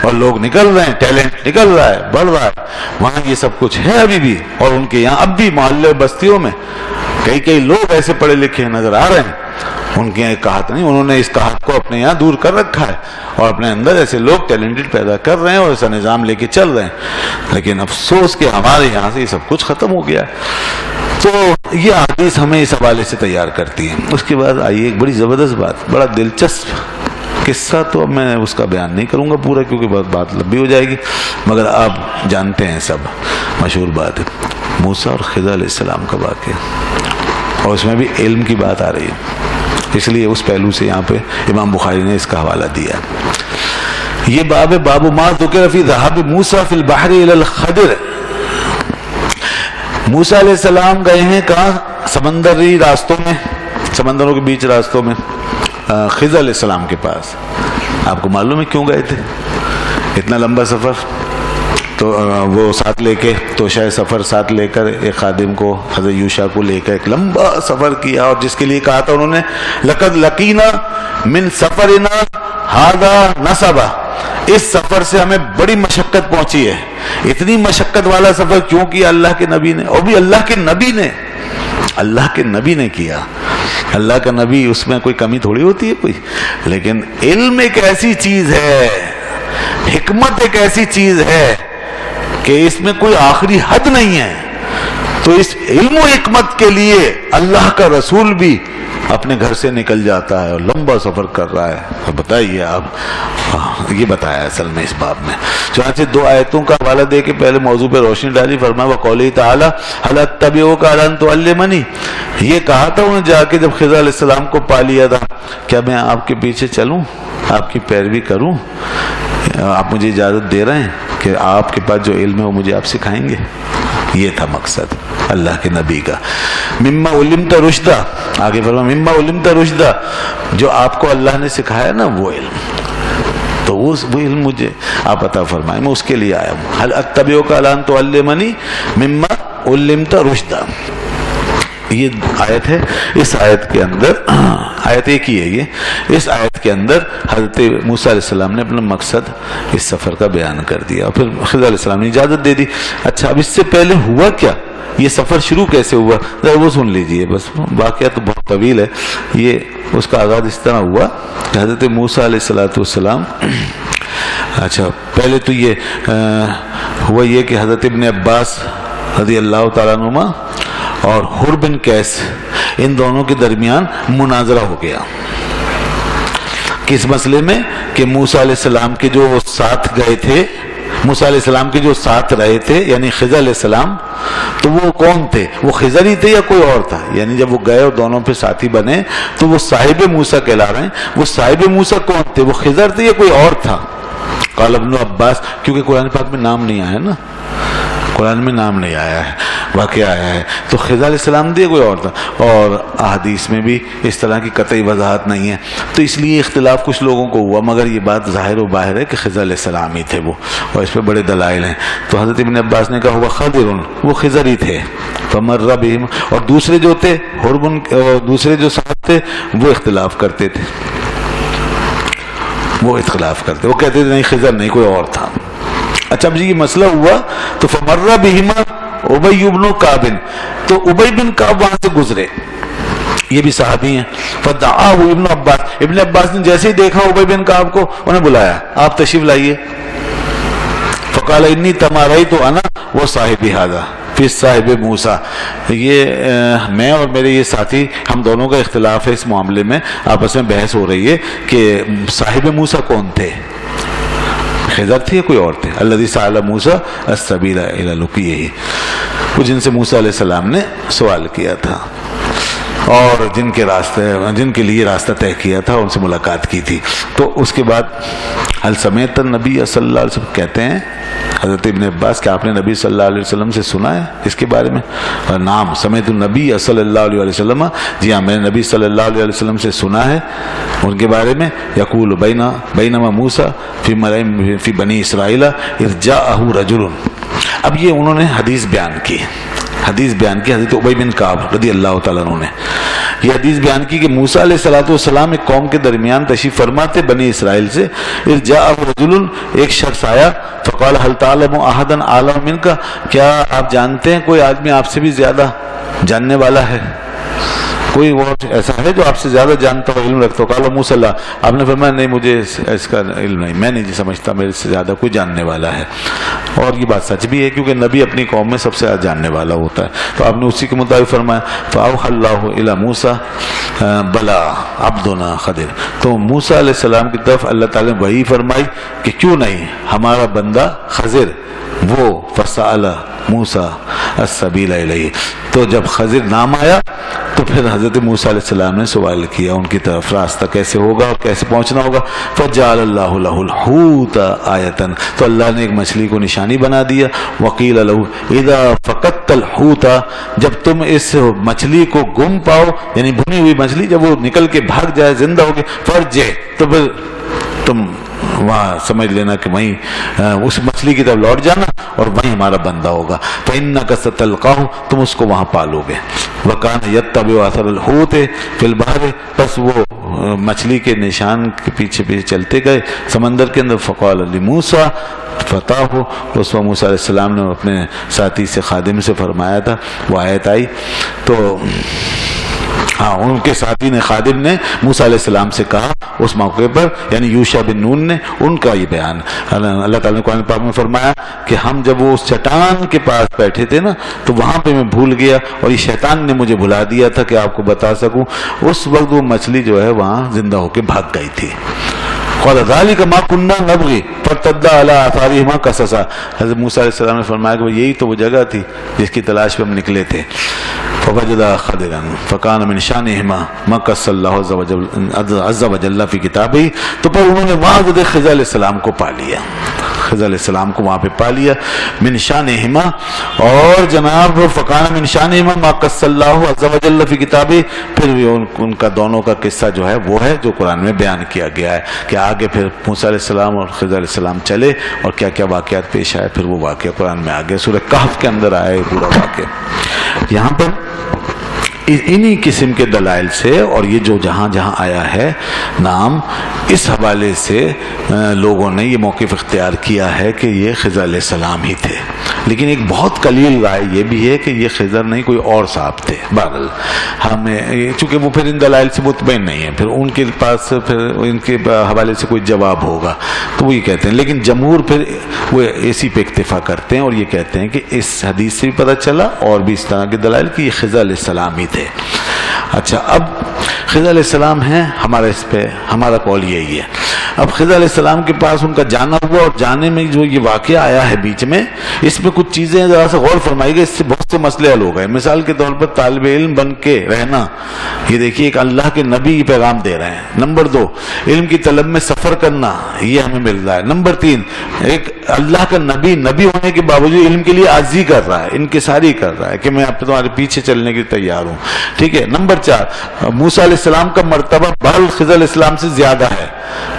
اور لوگ نکل رہے ہیں، ٹیلنٹ نکل رہا ہے، بڑھ رہا ہے. وہاں یہ سب کچھ ہے ابھی بھی، اور ان کے یہاں اب بھی محلے بستیوں میں کئی لوگ ایسے پڑھے لکھے نظر آ رہے ہیں. ان کے یہاں ایک کہات نہیں، انہوں نے اس کہات کو اپنے یہاں دور کر رکھا ہے اور اپنے اندر ایسے لوگ ٹیلنٹڈ پیدا کر رہے ہیں اور ایسا نظام لے کے چل رہے ہیں. لیکن افسوس کہ ہمارے یہاں سے یہ سب کچھ ختم ہو گیا ہے. تو یہ حدیث ہمیں اس حوالے سے تیار کرتی ہے. اس کے بعد آئیے ایک بڑی زبردست بات، بڑا دلچسپ قصہ، تو اب میں اس کا بیان نہیں کروں گا پورا کیونکہ بات لمبی ہو جائے گی، مگر آپ جانتے ہیں سب مشہور بات ہے موسیٰ اور خضر علیہ السلام کا واقعہ، اور اس میں بھی علم کی بات آ رہی ہے، اس لیے اس پہلو سے یہاں پہ امام بخاری نے اس کا حوالہ دیا. یہ باب ما ذکر فی ذہاب موسیٰ فی البحر الی الخضر. موسیٰ علیہ السلام گئے ہیں کہاں؟ سمندری راستوں میں، سمندروں کے بیچ راستوں میں خضر علیہ السلام کے پاس، آپ کو معلوم ہے کیوں گئے تھے اتنا لمبا سفر؟ تو وہ ساتھ لے کے توشہ سفر ساتھ لے کر ایک خادم کو، حضرت یوشع کو لے کر ایک لمبا سفر کیا، اور جس کے لیے کہا تھا انہوں نے لقد لقینا من سفرنا ھذا نصبا، اس سفر سے ہمیں بڑی مشقت پہنچی ہے۔ اتنی مشقت والا سفر کیوں کیا اللہ کے نبی نے؟ اور بھی اللہ کے نبی نے کیا۔ اللہ کا نبی، اس میں کوئی کمی تھوڑی ہوتی ہے کوئی، لیکن علم ایک ایسی چیز ہے، حکمت ایک ایسی چیز ہے کہ اس میں کوئی آخری حد نہیں ہے۔ تو اس علم و حکمت کے لیے اللہ کا رسول بھی اپنے گھر سے نکل جاتا ہے اور لمبا سفر کر رہا ہے۔ تو بتائیے آپ، یہ بتایا اصل میں اس باب میں۔ چنانچہ دو آیتوں کا حوالہ دے کے پہلے موضوع پہ روشنی ڈالی، فرمایا وقولہ تعالی هل اتبعک علی ان تعلمنی، یہ کہا تھا انہوں نے جا کے جب خضر علیہ السلام کو پا لیا تھا، کیا میں آپ کے پیچھے چلوں، آپ کی پیروی کروں؟ آپ مجھے اجازت دے رہے ہیں کہ آپ کے پاس جو علم ہے وہ مجھے آپ سکھائیں گے؟ یہ تھا مقصد اللہ کے نبی کا۔ مما علمت رشدا، آگے فرمایا مما علمت رشدا، جو آپ کو اللہ نے سکھایا نا وہ علم، تو وہ علم مجھے آپ عطا فرمائیں، میں اس کے لیے آیا ہوں۔ هل اتبعک علی ان تعلمنی مما علمت رشدا، یہ آیت ہے۔ اس آیت کے اندر، آیت ایک ہی ہے یہ، اس آیت کے اندر حضرت موسیٰ علیہ السلام نے اپنا مقصد اس سفر کا بیان کر دیا، اور پھر خضر علیہ السلام نے اجازت دے دی۔ اچھا، اب اس سے پہلے ہوا کیا، یہ سفر شروع کیسے ہوا، ذرا وہ سن لیجئے، بس واقعہ تو بہت طویل ہے۔ یہ اس کا آغاز اس طرح ہوا کہ حضرت موسیٰ علیہ السلام، اچھا پہلے تو یہ ہوا یہ کہ حضرت ابن عباس رضی اللہ تعالیٰ عنہما اور حر بن قیس، ان دونوں کے درمیان مناظرہ ہو گیا۔ کس مسئلے میں؟ کہ موسیٰ علیہ السلام کے جو ساتھ گئے تھے، موسیٰ علیہ السلام کے جو ساتھ رہے تھے یعنی خضر علیہ السلام، تو وہ کون تھے؟ وہ خضر ہی تھے یا کوئی اور تھا؟ یعنی جب وہ گئے اور دونوں پہ ساتھی بنے تو وہ صاحب موسیٰ کہلا رہے ہیں۔ وہ صاحب موسیٰ کون تھے؟ وہ خضر تھے یا کوئی اور تھا؟ قال ابن عباس، کیونکہ قرآن پاک میں نام نہیں آیا نا، قرآن میں نام نہیں آیا ہے، واقعہ آیا ہے، تو خضر علیہ السلام دے کوئی اور تھا، اور احادیث میں بھی اس طرح کی قطعی وضاحت نہیں ہے، تو اس لیے اختلاف کچھ لوگوں کو ہوا، مگر یہ بات ظاہر و باہر ہے کہ خضر علیہ السلام ہی تھے وہ، اور اس پہ بڑے دلائل ہیں۔ تو حضرت ابن عباس نے کہا ہوا خضر، وہ خضر ہی تھے، فمر بہم، اور دوسرے جو تھے حربن، دوسرے جو ساتھ تھے وہ اختلاف کرتے تھے، وہ کہتے تھے نہیں خضر نہیں، کوئی اور تھا۔ اچھا، اب یہ مسئلہ ہوا تو فمر بہما ابی بن کعب، تو ابی بن کعب وہاں سے گزرے، یہ بھی صحابی ہیں۔ فدعاہ ابن عباس، ابن عباس نے جیسے ہی دیکھا ابی بن کعب کو، انہیں بلایا، آپ تشریف لائیے۔ فقال انی تماریت انا و صاحب ھذا فی صاحب موسیٰ، یہ میں اور میرے یہ ساتھی، ہم دونوں کا اختلاف ہے اس معاملے میں، آپس میں بحث ہو رہی ہے کہ صاحب موسیٰ کون تھے، خضر تھے یا کوئی اور تھے؟ الذی سأل موسیٰ السبیل الی لقیہ، وہ جن سے موسیٰ علیہ السلام نے سوال کیا تھا اور جن کے لیے راستہ طے کیا تھا، ان سے ملاقات کی تھی۔ تو اس کے بعد هل سمعت النبی صلی اللہ علیہ وسلم، کہتے ہیں حضرت ابن عباس کہ آپ نے نبی صلی اللہ علیہ وسلم سے سنا ہے اس کے بارے میں؟ نام سمعت النبی صلی اللہ علیہ وسلم، جی ہاں میں نے نبی صلی اللہ علیہ وسلم سے سنا ہے ان کے بارے میں، یقول بینما موسیٰ فی بنی اسرائیل اذ جاءہ رجل۔ اب یہ انہوں نے حدیث بیان کی حضرت ابی بن کعب رضی اللہ تعالیٰ عنہ نے یہ حدیث بیان کی کہ موسیٰ علیہ السلام ایک قوم کے درمیان تشریف فرما تھے بنی اسرائیل سے، اذ جاء رجل، ایک شخص آیا، فقال هل تعلم احدا اعلم منک، کیا آپ جانتے ہیں کوئی آدمی آپ سے بھی زیادہ جاننے والا ہے، کوئی وہ ایسا ہے جو آپ سے زیادہ جانتا ہو، علم رکھتا ہو؟ قال موسیٰ، آپ نے فرمایا نہیں مجھے اس کا علم نہیں، میں نہیں سمجھتا میرے سے زیادہ کوئی جاننے والا ہے، اور یہ بات سچ بھی ہے کیونکہ نبی اپنی قوم میں سب سے زیادہ جاننے والا ہوتا ہے، تو آپ نے اسی کے مطابق فرمایا فاوحى اللہ الی موسیٰ بلا عبدنا خضر، تو موسیٰ علیہ السلام کی طرف اللہ تعالیٰ نے وحی فرمائی کہ کیوں نہیں ہمارا بندہ خضر، وہ فسأل موسیٰ السبیل الیہ، تو جب خضر نام آیا تو پھر حضرت موسیٰ علیہ السلام نے سوال کیا ان کی طرف راستہ کیسے ہوگا اور کیسے پہنچنا ہوگا. فجعل اللہ لہ الحوت آیۃ، تو اللہ نے ایک مچھلی کو نشانی بنا دیا. وقیل لہ اذا فقدت الحوت، جب تم اس مچھلی کو گم پاؤ، یعنی بھنی ہوئی مچھلی جب وہ نکل کے بھاگ جائے زندہ ہو کے، فرجع، تو پھر تم وہاں سمجھ لینا کہ وہیں اس مچھلی کی طرف لوٹ جانا اور وہیں ہمارا بندہ ہوگا. فإنک ستلقاہ، تم اس کو وہاں پالو گے. وکان یتبع اثر الحوت فی البحر، بس وہ مچھلی کے نشان کے پیچھے پیچھے چلتے گئے سمندر کے اندر. فقال لموسیٰ فتح ہو، اس وقت موسیٰ علیہ السلام نے اپنے ساتھی سے خادم سے فرمایا تھا، وہ آیت آئی تو ہاں ان کے ساتھی نے خادم نے موسیٰ علیہ السلام سے کہا اس موقع پر، یعنی یوشع بن نون نے، ان کا یہ بیان اللہ تعالیٰ نے قرآن پاک میں فرمایا کہ ہم جب وہ اس چٹان کے پاس بیٹھے تھے نا تو وہاں پہ میں بھول گیا اور یہ شیطان نے مجھے بھلا دیا تھا کہ آپ کو بتا سکوں. اس وقت وہ مچھلی جو ہے وہاں زندہ ہو کے بھاگ گئی تھی. قال ذلك ما كنا نبغي فارتدا على آثارهما قصصا، حضرت موسیٰ علیہ السلام نے فرمایا کہ یہی تو وہ جگہ تھی جس کی تلاش پہ ہم نکلے تھے. فوجدا خضرا فكان من شانهما ما قص الله عز وجل في كتابه، تو پر انہوں نے وہاں حضرت خضر علیہ السلام کو پا لیا، خضر علیہ السلام کو وہاں پہ پا لیا. من شانہما، اور جناب فکان من شانہما ما قص اللہ عز وجل فی کتابہ، پھر ان کا دونوں کا قصہ جو ہے وہ ہے جو قرآن میں بیان کیا گیا ہے کہ آگے پھر موسیٰ علیہ السلام اور خضر علیہ السلام چلے اور کیا کیا واقعات پیش آئے، پھر وہ واقعہ قرآن میں آگے سورہ کہف کے اندر آئے پورا واقعہ. یہاں پر انہی قسم کے دلائل سے اور یہ جو جہاں جہاں آیا ہے نام، اس حوالے سے لوگوں نے یہ موقف اختیار کیا ہے کہ یہ خضر علیہ السلام ہی تھے. لیکن ایک بہت قلیل رائے یہ بھی ہے کہ یہ خضر نہیں کوئی اور صاحب تھے. بہرحال ہمیں چونکہ وہ پھر ان دلائل سے مطمئن نہیں ہے، پھر ان کے پاس پھر ان کے حوالے سے کوئی جواب ہوگا تو وہ یہ کہتے ہیں. لیکن جمہور پھر وہ اسی پہ اکتفا کرتے ہیں اور یہ کہتے ہیں کہ اس حدیث سے بھی پتہ چلا اور بھی اس طرح کے دلائل کہ یہ خضر علیہ السلام ہی تھے. اچھا، اب خضر علیہ السلام ہیں، ہمارا اس پہ ہمارا قول یہی ہے. اب خضر علیہ السلام کے پاس ان کا جانا ہوا اور جانے میں جو یہ واقعہ آیا ہے بیچ میں، اس میں کچھ چیزیں ذرا سا غور فرمائی گئی، اس سے بہت سے مسئلے حل ہو گئے. مثال کے طور پر طالب علم بن کے رہنا، یہ دیکھیے ایک اللہ کے نبی یہ پیغام دے رہے ہیں. نمبر 2، علم کی طلب میں سفر کرنا، یہ ہمیں مل رہا ہے. نمبر 3، ایک اللہ کا نبی ہونے کے باوجود علم کے لیے عاجزی کر رہا ہے، انکساری کر رہا ہے کہ میں اب تمہارے پیچھے چلنے کے لیے تیار ہوں. ٹھیک ہے. نمبر 4، موسیٰ علیہ السلام کا مرتبہ بہرحال خضر علیہ السلام سے زیادہ ہے.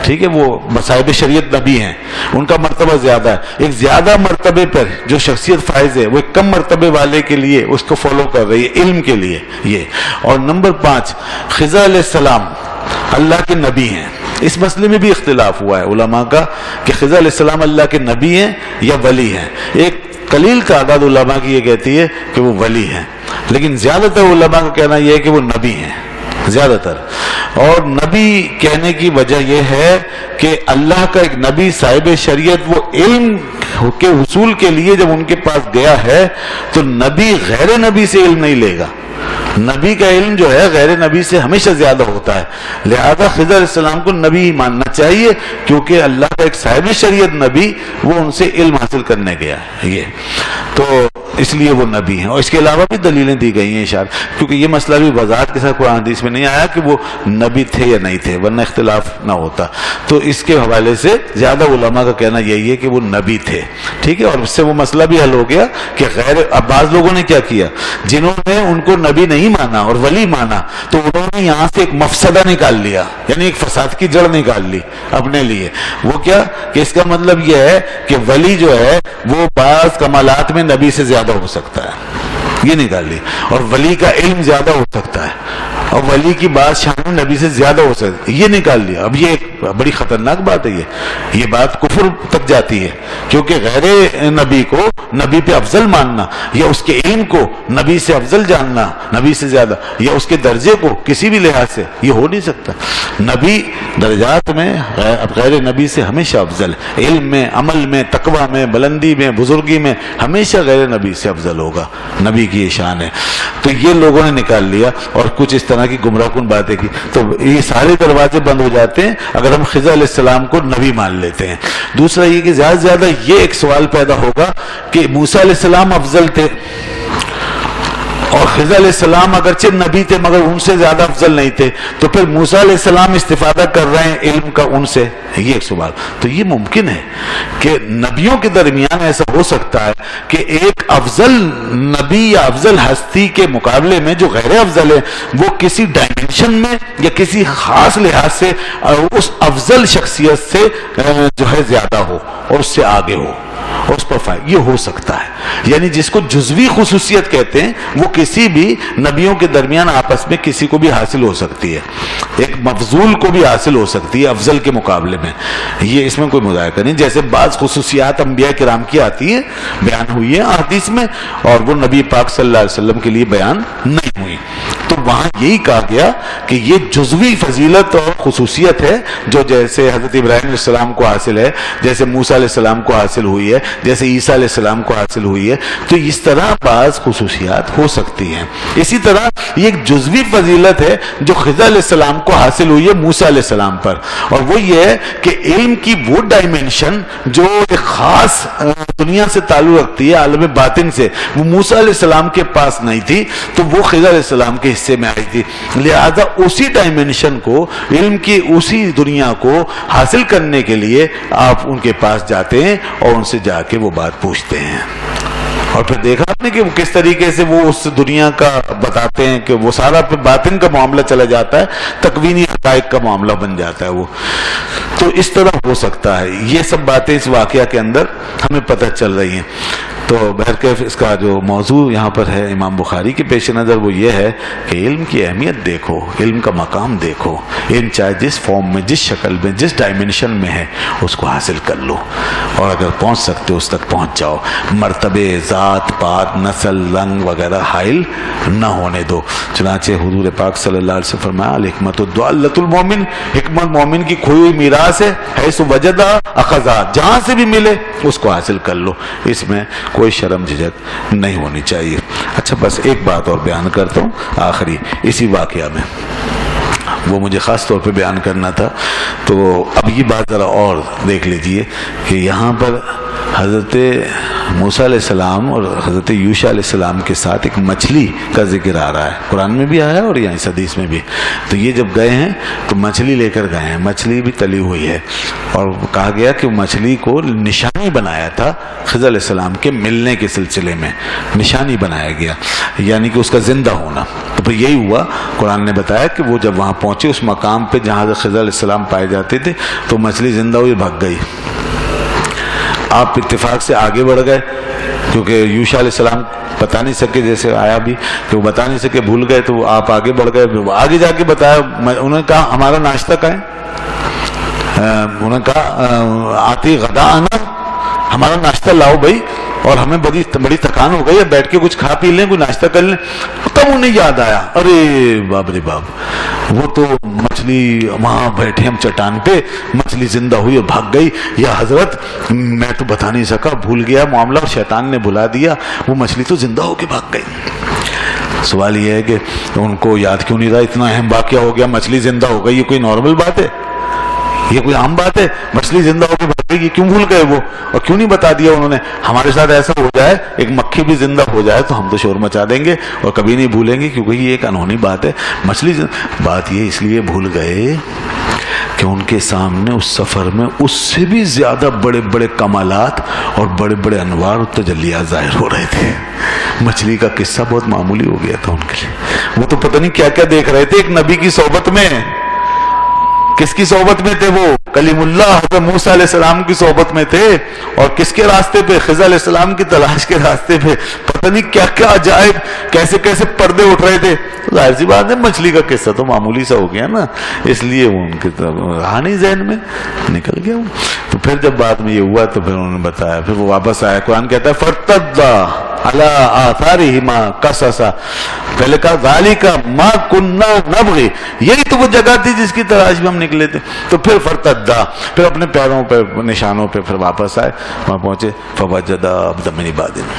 ٹھیک ہے، وہ صاحب شریعت نبی ہیں، ان کا مرتبہ زیادہ ہے. ایک زیادہ مرتبے پر جو شخصیت فائز ہے وہ ایک کم مرتبے والے کے لیے اس کو فالو کر رہی ہے علم کے لیے یہ. اور نمبر 5، خضر علیہ السلام اللہ کے نبی ہیں. اس مسئلے میں بھی اختلاف ہوا ہے علماء کا کہ خضر علیہ السلام اللہ کے نبی ہیں یا ولی ہیں. ایک قلیل تعداد علماء کی یہ کہتی ہے کہ وہ ولی ہیں، لیکن زیادہ تر علماء کا کہنا یہ ہے کہ وہ نبی ہیں زیادہ تر. اور نبی کہنے کی وجہ یہ ہے کہ اللہ کا ایک نبی صاحب شریعت وہ علم کے حصول کے لیے جب ان کے پاس گیا ہے تو نبی غیر نبی سے علم نہیں لے گا. نبی کا علم جو ہے غیر نبی سے ہمیشہ زیادہ ہوتا ہے. لہذا خضر علیہ السلام کو نبی ہی ماننا چاہیے کیونکہ اللہ کا ایک صاحب شریعت نبی وہ ان سے علم حاصل کرنے گیا ہے یہ تو اس لیے وہ نبی ہیں. اور اس کے علاوہ بھی دلیلیں دی گئی ہیں اشارہ، کیونکہ یہ مسئلہ بھی وضاحت کے ساتھ قرآن حدیث میں نہیں آیا کہ وہ نبی تھے یا نہیں تھے، ورنہ اختلاف نہ ہوتا. تو اس کے حوالے سے زیادہ علماء کا کہنا یہی ہے کہ وہ نبی تھے. ٹھیک ہے. اور اس سے وہ مسئلہ بھی حل ہو گیا کہ اب بعض لوگوں نے کیا کیا، جنہوں نے ان کو نبی نہیں مانا اور ولی مانا تو انہوں نے یہاں سے ایک مفسدہ نکال لیا، یعنی ایک فساد کی جڑ نکال لی اپنے لیے. وہ کیا کہ اس کا مطلب یہ ہے کہ ولی جو ہے وہ بعض کمالات میں نبی سے زیادہ ہو سکتا ہے، یہ نکال لی. اور ولی کا علم زیادہ ہو سکتا ہے اور ولی کی بات شان نبی سے زیادہ ہو سکتی ہے، یہ نکال لیا. اب یہ ایک بڑی خطرناک بات ہے، یہ بات کفر تک جاتی ہے کیونکہ غیر نبی کو نبی پہ افضل ماننا یا اس کے علم کو نبی سے افضل جاننا، نبی سے زیادہ، یا اس کے درجے کو کسی بھی لحاظ سے، یہ ہو نہیں سکتا. نبی درجات میں غیر نبی سے ہمیشہ افضل، علم میں، عمل میں، تقوی میں، بلندی میں، بزرگی میں ہمیشہ غیر نبی سے افضل ہوگا. نبی کی یہ شان ہے. تو یہ لوگوں نے نکال لیا اور کچھ اس طرح کی گمراہ کن باتیں کی. تو یہ سارے دروازے بند ہو جاتے ہیں اگر ہم خضر علیہ السلام کو نبی مان لیتے ہیں. دوسرا یہ کہ زیادہ سے زیادہ یہ ایک سوال پیدا ہوگا کہ موسیٰ علیہ السلام افضل تھے اور خضر علیہ السلام اگرچہ نبی تھے مگر ان سے زیادہ افضل نہیں تھے، تو پھر موسیٰ علیہ السلام استفادہ کر رہے ہیں علم کا ان سے، یہ ایک سوال۔ تو یہ ممکن ہے کہ نبیوں کے درمیان ایسا ہو سکتا ہے کہ ایک افضل نبی یا افضل ہستی کے مقابلے میں جو غیر افضل ہے وہ کسی ڈائمنشن میں یا کسی خاص لحاظ سے اس افضل شخصیت سے جو ہے زیادہ ہو اور اس سے آگے ہو اور اس پر یہ ہو سکتا ہے، یعنی جس کو جزوی خصوصیت کہتے ہیں وہ کسی بھی نبیوں کے درمیان آپس میں کسی کو بھی حاصل ہو سکتی ہے، ایک مفضول کو بھی حاصل ہو سکتی ہے افضل کے مقابلے میں، یہ اس میں کوئی مذائقہ نہیں۔ جیسے بعض خصوصیات انبیاء کرام کی آتی ہیں، بیان ہوئی ہیں احادیث میں، اور وہ نبی پاک صلی اللہ علیہ وسلم کے لیے بیان نہیں ہوئی، تو وہاں یہی کہا گیا کہ یہ جزوی فضیلت اور خصوصیت ہے جو جیسے حضرت ابراہیم علیہ السلام کو حاصل ہے، جیسے موسیٰ علیہ السلام کو حاصل ہوئی ہے، جیسے عیسیٰ علیہ السلام کو حاصل ہوئی ہے، تو اس طرح بعض خصوصیات ہو سکتی ہیں۔ اسی طرح یہ ایک جزوی فضیلت ہے جو خضر علیہ السلام کو حاصل ہوئی ہے موسیٰ علیہ السلام پر، اور وہ یہ ہے کہ علم کی وہ ڈائمنشن جو ایک خاص دنیا سے تعلق رکھتی ہے، عالم باطن سے، وہ موسیٰ علیہ السلام کے پاس نہیں تھی، تو وہ خضر علیہ السلام کے حصے میں آئی تھی، لہذا اسی ڈائمنشن کو، علم کی اسی دنیا کو حاصل کرنے کے لیے آپ ان کے پاس جاتے ہیں اور ان سے جا کے وہ بات پوچھتے ہیں، اور پھر دیکھا آپ نے کہ وہ کس طریقے سے وہ اس دنیا کا بتاتے ہیں کہ وہ سارا پھر باطن کا معاملہ چلا جاتا ہے، تکوینی حقائق کا معاملہ بن جاتا ہے وہ، تو اس طرح ہو سکتا ہے۔ یہ سب باتیں اس واقعہ کے اندر ہمیں پتہ چل رہی ہیں۔ تو بہرکیف اس کا جو موضوع یہاں پر ہے امام بخاری کے پیش نظر وہ یہ ہے کہ علم کی اہمیت دیکھو، علم کا مقام دیکھو، علم چاہے جس فارم میں، جس شکل میں، جس ڈائمنشن میں ہے اس کو حاصل کر لو، اور اگر پہنچ سکتے اس تک پہنچ جاؤ، مرتبے، ذات پات، نسل، رنگ وغیرہ حائل نہ ہونے دو۔ چنانچہ حضور پاک صلی اللہ علیہ وسلم فرمایا الحکمت ضالۃ المومن، حکمت مومن کی کھوئی ہوئی میراث ہے، حیث وجدہ اخذہ، جہاں سے بھی ملے اس کو حاصل کر لو، اس میں کوئی شرم جھجک نہیں ہونی چاہیے۔ اچھا بس ایک بات اور بیان کرتا ہوں آخری اسی واقعہ میں، وہ مجھے خاص طور پہ بیان کرنا تھا، تو اب یہ بات ذرا اور دیکھ لیجئے کہ یہاں پر حضرت موسیٰ علیہ السلام اور حضرت یوشع علیہ السلام کے ساتھ ایک مچھلی کا ذکر آ رہا ہے، قرآن میں بھی آیا ہے اور یہاں اس حدیث میں بھی۔ تو یہ جب گئے ہیں تو مچھلی لے کر گئے ہیں، مچھلی بھی تلی ہوئی ہے، اور کہا گیا کہ مچھلی کو نشانی بنایا تھا خضر علیہ السلام کے ملنے کے سلسلے میں، نشانی بنایا گیا، یعنی کہ اس کا زندہ ہونا۔ تو پھر یہی ہوا، قرآن نے بتایا کہ وہ جب وہاں پہنچے اس مقام پہ جہاں خضر علیہ السلام پائے جاتے تھے، تو مچھلی زندہ ہوئی، بھگ گئی۔ آپ اتفاق سے آگے بڑھ گئے، کیونکہ یوشع علیہ السلام بتا نہیں سکے، جیسے آیا بھی کہ وہ بتا نہیں سکے، بھول گئے، تو آپ آگے بڑھ گئے، پھر آگے جا کے بتایا، انہوں نے کہا ہمارا ناشتہ کہاں ہے، انہوں نے کہا آتی غدا آنا، ہمارا ناشتہ لاؤ بھائی، اور ہمیں بڑی تھکان ہو گئی ہے، بیٹھ کے کچھ کھا پی لیں، کوئی ناشتہ کر لیں۔ تب انہیں یاد آیا، ارے باپ رے باپ، وہ تو مچھلی وہاں بیٹھے ہم چٹان پہ، مچھلی زندہ ہوئی اور بھاگ گئی، یا حضرت میں تو بتا نہیں سکا، بھول گیا معاملہ، اور شیطان نے بھلا دیا، وہ مچھلی تو زندہ ہو کے بھاگ گئی۔ سوال یہ ہے کہ ان کو یاد کیوں نہیں رہا، اتنا اہم واقعہ ہو گیا، مچھلی زندہ ہو گئی، یہ کوئی نارمل بات ہے، یہ کوئی عام بات ہے؟ مچھلی زندہ ہو کے بھاگ گئی، کیوں بھول گئے وہ، اور کیوں نہیں بتا دیا انہوں نے؟ ہمارے ساتھ ایسا ہو جائے، ایک مکھی بھی زندہ ہو جائے تو ہم تو شور مچا دیں گے اور کبھی نہیں بھولیں گے، کیونکہ یہ ایک انہونی بات ہے۔ مچھلی بات یہ اس لیے بھول گئے کہ ان کے سامنے اس سفر میں اس سے بھی زیادہ بڑے بڑے کمالات اور بڑے بڑے انوار اور تجلیات ظاہر ہو رہے تھے۔ مچھلی کا قصہ بہت معمولی ہو گیا تھا ان کے لیے، وہ تو پتہ نہیں کیا کیا دیکھ رہے تھے ایک نبی کی صحبت میں۔ کس کی صحبت میں تھے وہ؟ کلیم اللہ حضرت موسیٰ علیہ السلام کی صحبت میں تھے، اور کس کے راستے پہ؟ خضر علیہ السلام کی تلاش کے راستے پہ۔ پتہ نہیں کیا کیا عجائب، کیسے کیسے پردے اٹھ رہے تھے۔ ظاہر سی بات ہے مچھلی کا قصہ تو معمولی سا ہو گیا نا، اس لیے وہ ان کی طرف رہا نہیں، ذہن میں نکل گیا وہ۔ تو پھر جب بعد میں یہ ہوا تو پھر انہوں نے بتایا، پھر وہ واپس آیا۔ قرآن کہتا ہے فرتدا علی آثارہما قصصا، پہلے کہا ذالک ما کنا نبغی، یہی تو وہ جگہ تھی جس کی تلاش میں ہم نکلے تھے۔ تو پھر فرتدا، پھر اپنے پیروں پہ، نشانوں پہ پھر واپس آئے، وہاں پہنچے، فوجدا عبدا من عبادنا،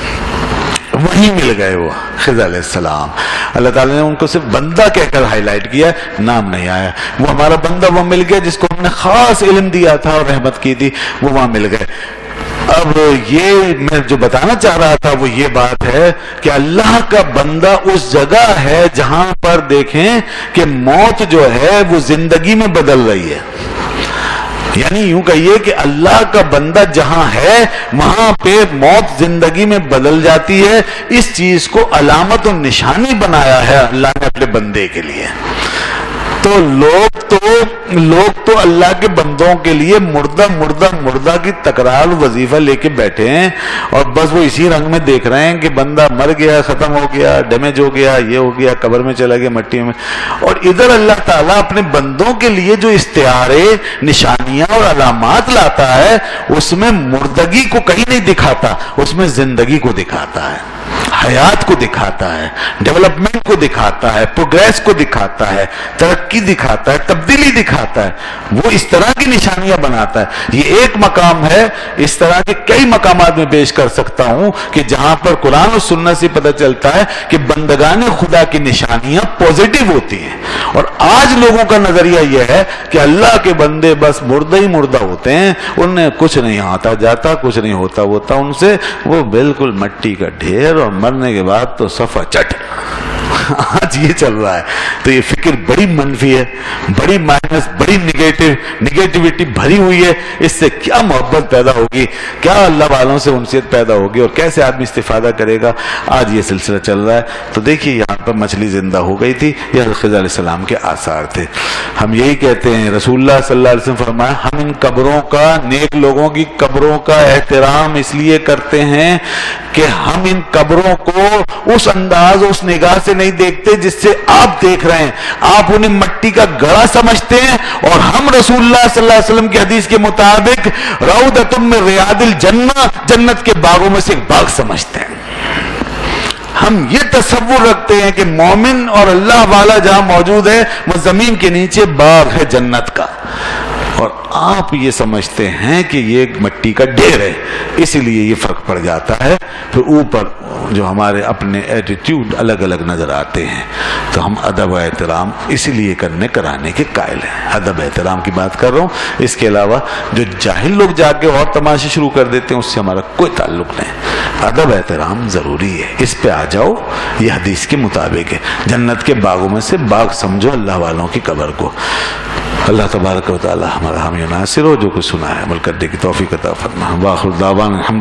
وہیں مل گئے وہ خضر علیہ السلام۔ اللہ تعالیٰ نے ان کو صرف بندہ کہہ کر ہائی لائٹ کیا، نام نہیں آیا۔ وہ ہمارا بندہ وہ مل گیا جس کو ہم نے خاص علم دیا تھا اور رحمت کی تھی، وہ وہاں مل گئے۔ اب یہ میں جو بتانا چاہ رہا تھا وہ یہ بات ہے کہ اللہ کا بندہ اس جگہ ہے جہاں پر دیکھیں کہ موت جو ہے وہ زندگی میں بدل رہی ہے. یعنی یوں کہیے کہ اللہ کا بندہ جہاں ہے وہاں پہ موت زندگی میں بدل جاتی ہے. اس چیز کو علامت و نشانی بنایا ہے اللہ نے اپنے بندے کے لیے. تو لوگ تو اللہ کے بندوں کے لیے مردہ کی تکرار وظیفہ لے کے بیٹھے ہیں اور بس وہ اسی رنگ میں دیکھ رہے ہیں کہ بندہ مر گیا، ختم ہو گیا، ڈیمیج ہو گیا، یہ ہو گیا، قبر میں چلا گیا، مٹی میں. اور ادھر اللہ تعالیٰ اپنے بندوں کے لیے جو استعارے، نشانیاں اور علامات لاتا ہے اس میں مردگی کو کہیں نہیں دکھاتا، اس میں زندگی کو دکھاتا ہے، حیات کو دکھاتا ہے، ڈیولپمنٹ کو دکھاتا ہے، پروگریس کو دکھاتا ہے، ترقی دکھاتا ہے، تبدیلی دکھاتا ہے. وہ اس طرح کی نشانیاں بناتا ہے. یہ ایک مقام ہے، اس طرح کے کئی مقامات میں پیش کر سکتا ہوں کہ جہاں پر قرآن و سنت سے پتہ چلتا ہے کہ بندگان خدا کی نشانیاں پوزیٹو ہوتی ہیں. اور آج لوگوں کا نظریہ یہ ہے کہ اللہ کے بندے بس مردہ ہی مردہ ہوتے ہیں، انہیں کچھ نہیں آتا جاتا، کچھ نہیں ہوتا ان سے، وہ بالکل مٹی کا ڈھیر، اور مرنے کے بعد تو صفا چٹ. آج یہ چل رہا ہے. تو یہ فکر بڑی منفی ہے، بڑی مائنس، بڑی نگیٹیوٹی بھری ہوئی ہے. اس سے کیا محبت پیدا ہوگی، کیا اللہ والوں سے انسیت پیدا ہوگی، اور کیسے آدمی استفادہ کرے گا. آج یہ سلسلہ چل رہا ہے. تو دیکھیے یہاں پر مچھلی زندہ ہو گئی تھی، یہ حضرت خضر علیہ السلام کے آثار تھے. ہم یہی کہتے ہیں، رسول اللہ صلی اللہ علیہ وسلم فرمایا، ہم ان قبروں کا، نیک لوگوں کی قبروں کا احترام اس لیے کرتے ہیں کہ ہم ان قبروں کو اس انداز، اس نگاہ سے نہیں دیکھتے جس سے آپ دیکھ رہے ہیں. آپ انہیں مٹی کا گڑا سمجھتے ہیں، اور ہم رسول اللہ صلی اللہ علیہ وسلم کی حدیث کے مطابق روضۃ من ریاض الجنہ، جنت کے باغوں میں سے ایک باغ سمجھتے ہیں. ہم یہ تصور رکھتے ہیں کہ مومن اور اللہ والا جہاں موجود ہے وہ زمین کے نیچے باغ ہے جنت کا، اور آپ یہ سمجھتے ہیں کہ یہ ایک مٹی کا ڈھیر ہے. اسی لیے یہ فرق پڑ جاتا ہے. پھر اوپر جو ہمارے اپنے ایٹیٹیوڈ الگ الگ نظر آتے ہیں. تو ہم ادب و احترام اسی لیے کرانے کے قائل ہیں. ادب احترام کی بات کر رہا ہوں. اس کے علاوہ جو جاہل لوگ جا کے اور تماشے شروع کر دیتے ہیں اس سے ہمارا کوئی تعلق نہیں. ادب احترام ضروری ہے، اس پہ آ جاؤ. یہ حدیث کے مطابق ہے. جنت کے باغوں میں سے باغ سمجھو اللہ والوں کی قبر کو. اللہ تبارک و تعالی ہمارا حامی و ناصر ہو. جو کچھ سنا ہے عمل کرنے کی توفیق عطا فرما. واخر دعوانا الحمد